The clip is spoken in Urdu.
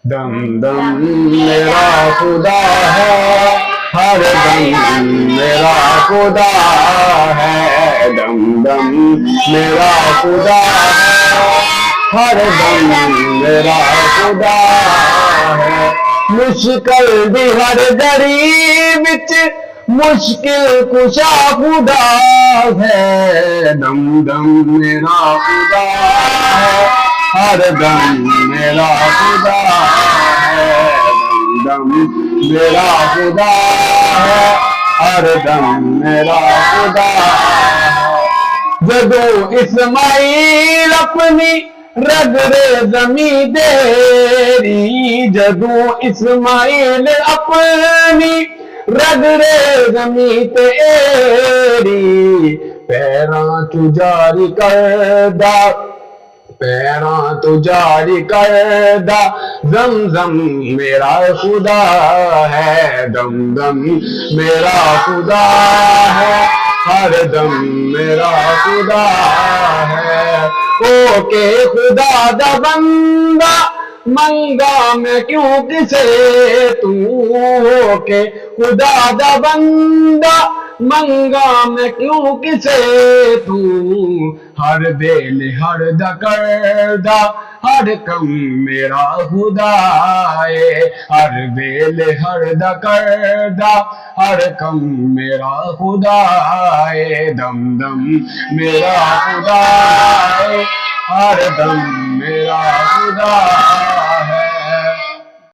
دم دم میرا خدا ہے، ہر دم میرا خدا ہے، دم دم میرا خدا ہے، ہر دم میرا خدا ہے۔ مشکل بھی ہر گھڑی وچ مشکل کشا خدا ہے، دم دم میرا خدا ہے، ہر دم میرا خدا ہے، دم دم میرا خدا ہے، ہر دم میرا خدا ہے۔ جدو اسماعیل اپنی رگ زمیں تیری، جدو اسماعیل اپنی رگ زمیں تیری، پیراں تو جاری کردہ، پیراں تو جاری کردہ زمزم میرا خدا ہے، دم دم میرا خدا ہے، ہر دم میرا خدا ہے۔ او کہ خدا دا بندہ منگا میں کیوں کسے تو، ہو کہ خدا دا بندہ منگا میں کیوں کسے تو، ہر بیل ہر دا کردہ ہر کم میرا خدا ہے، ہر بیل ہر دا کردہ ہر کم میرا خدا ہے، دم دم میرا خدا ہے، ہر دم میرا خدا ہے۔